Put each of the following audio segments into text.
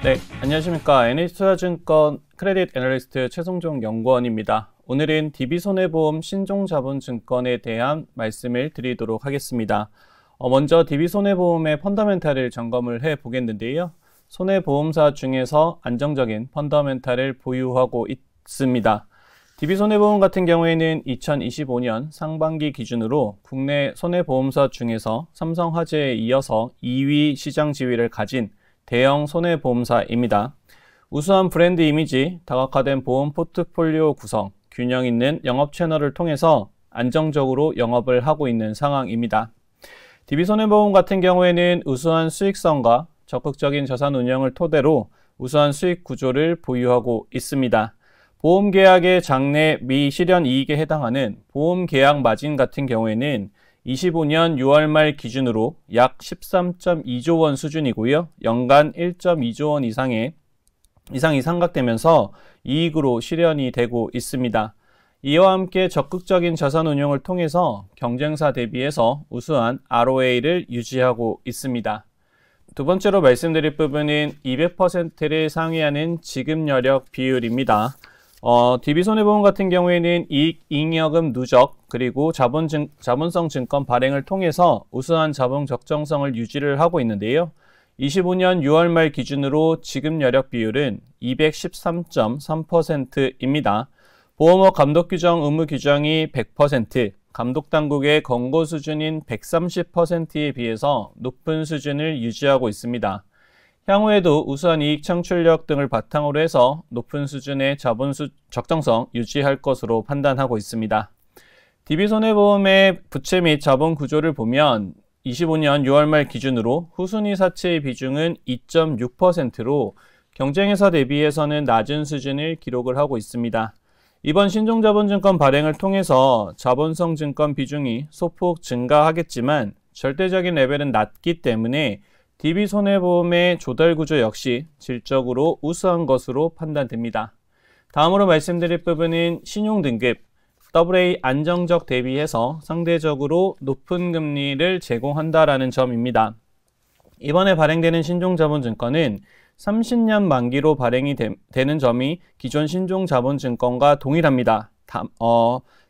네, 안녕하십니까. NH투자증권 크레딧 애널리스트 최성종 연구원입니다. 오늘은 DB손해보험 신종자본증권에 대한 말씀을 드리도록 하겠습니다. 먼저 DB손해보험의 펀더멘탈을 점검을 해보겠는데요. 손해보험사 중에서 안정적인 펀더멘탈을 보유하고 있습니다. DB손해보험 같은 경우에는 2025년 상반기 기준으로 국내 손해보험사 중에서 삼성화재에 이어서 2위 시장 지위를 가진 대형 손해보험사입니다. 우수한 브랜드 이미지, 다각화된 보험 포트폴리오 구성, 균형 있는 영업 채널을 통해서 안정적으로 영업을 하고 있는 상황입니다. DB손해보험 같은 경우에는 우수한 수익성과 적극적인 자산 운영을 토대로 우수한 수익 구조를 보유하고 있습니다. 보험계약의 장래 미실현 이익에 해당하는 보험계약 마진 같은 경우에는 25년 6월 말 기준으로 약 13.2조 원 수준이고요. 연간 1.2조 원 이상이 상각되면서 이익으로 실현이 되고 있습니다. 이와 함께 적극적인 자산 운용을 통해서 경쟁사 대비해서 우수한 ROA를 유지하고 있습니다. 두 번째로 말씀드릴 부분은 200%를 상회하는 지급여력 비율입니다. DB손해보험 같은 경우에는 잉여금 누적 그리고 자본성 증권 발행을 통해서 우수한 자본 적정성을 유지를 하고 있는데요. 25년 6월 말 기준으로 지급여력 비율은 213.3%입니다. 보험업 감독 규정 의무 규정이 100%, 감독당국의 권고 수준인 130%에 비해서 높은 수준을 유지하고 있습니다. 향후에도 우수한 이익 창출력 등을 바탕으로 해서 높은 수준의 자본 적정성 유지할 것으로 판단하고 있습니다. DB손해보험의 부채 및 자본 구조를 보면 25년 6월 말 기준으로 후순위 사채의 비중은 2.6%로 경쟁회사 대비해서는 낮은 수준을 기록을 하고 있습니다. 이번 신종자본증권 발행을 통해서 자본성 증권 비중이 소폭 증가하겠지만 절대적인 레벨은 낮기 때문에 DB손해보험의 조달 구조 역시 질적으로 우수한 것으로 판단됩니다. 다음으로 말씀드릴 부분은 신용등급 AA 안정적 대비해서 상대적으로 높은 금리를 제공한다라는 점입니다. 이번에 발행되는 신종자본증권은 30년 만기로 발행이 되는 점이 기존 신종자본증권과 동일합니다.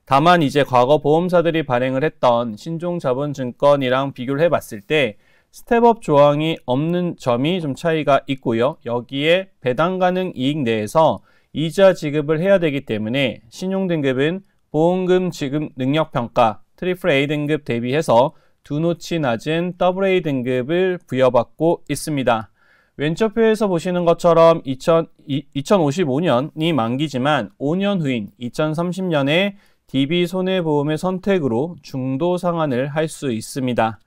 다만 이제 과거 보험사들이 발행을 했던 신종자본증권이랑 비교를 해봤을 때 스텝업 조항이 없는 점이 좀 차이가 있고요. 여기에 배당 가능 이익 내에서 이자 지급을 해야 되기 때문에 신용등급은 보험금 지급 능력평가 AAA 등급 대비해서 두 노치 낮은 AA 등급을 부여받고 있습니다. 왼쪽표에서 보시는 것처럼 2055년이 만기지만 5년 후인 2030년에 DB손해보험의 선택으로 중도 상환을 할 수 있습니다.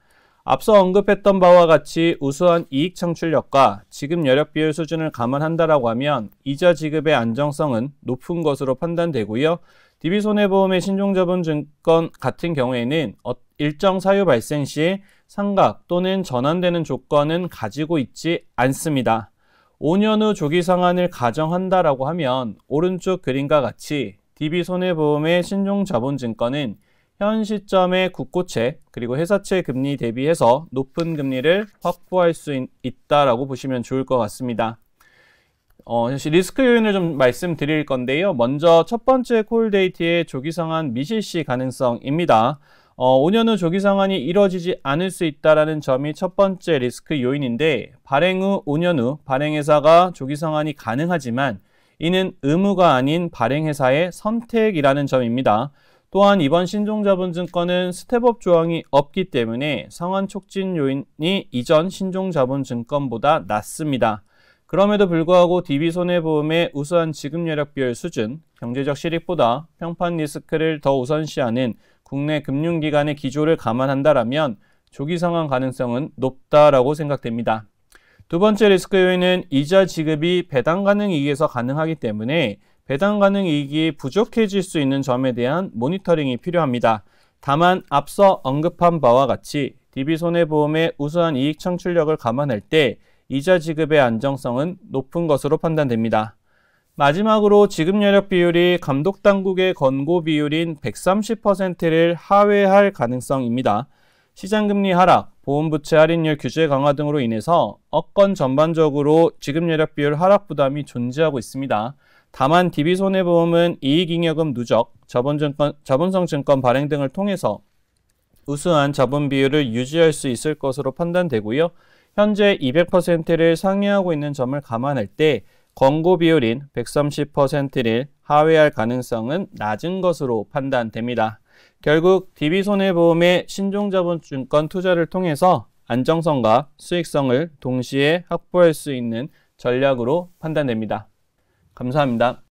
앞서 언급했던 바와 같이 우수한 이익 창출력과 지급 여력 비율 수준을 감안한다라고 하면 이자 지급의 안정성은 높은 것으로 판단되고요. DB손해보험의 신종자본증권 같은 경우에는 일정 사유 발생 시 상각 또는 전환되는 조건은 가지고 있지 않습니다. 5년 후 조기 상환을 가정한다라고 하면 오른쪽 그림과 같이 DB손해보험의 신종자본증권은 현 시점의 국고채 그리고 회사채 금리 대비해서 높은 금리를 확보할 수 있다라고 보시면 좋을 것 같습니다. 리스크 요인을 좀 말씀드릴 건데요. 먼저 첫 번째 콜 데이트의 조기 상환 미실시 가능성입니다. 5년 후 조기 상환이 이루어지지 않을 수 있다는 점이 첫 번째 리스크 요인인데 발행 후 5년 후 발행회사가 조기 상환이 가능하지만 이는 의무가 아닌 발행회사의 선택이라는 점입니다. 또한 이번 신종자본증권은 스텝업 조항이 없기 때문에 상환 촉진 요인이 이전 신종자본증권보다 낮습니다. 그럼에도 불구하고 DB손해보험의 우수한 지급여력 비율 수준, 경제적 실익보다 평판 리스크를 더 우선시하는 국내 금융기관의 기조를 감안한다라면 조기 상환 가능성은 높다라고 생각됩니다. 두 번째 리스크 요인은 이자 지급이 배당 가능 이익에서 가능하기 때문에 배당 가능 이익이 부족해질 수 있는 점에 대한 모니터링이 필요합니다. 다만 앞서 언급한 바와 같이 DB손해보험의 우수한 이익 창출력을 감안할 때 이자 지급의 안정성은 높은 것으로 판단됩니다. 마지막으로 지급여력 비율이 감독당국의 권고 비율인 130%를 하회할 가능성입니다. 시장금리 하락, 보험부채 할인율 규제 강화 등으로 인해서 업권 전반적으로 지급여력 비율 하락 부담이 존재하고 있습니다. 다만 DB손해보험은 이익잉여금 누적, 자본성 증권 발행 등을 통해서 우수한 자본 비율을 유지할 수 있을 것으로 판단되고요. 현재 200%를 상회하고 있는 점을 감안할 때 권고 비율인 130%를 하회할 가능성은 낮은 것으로 판단됩니다. 결국 DB손해보험의 신종자본증권 투자를 통해서 안정성과 수익성을 동시에 확보할 수 있는 전략으로 판단됩니다. 감사합니다.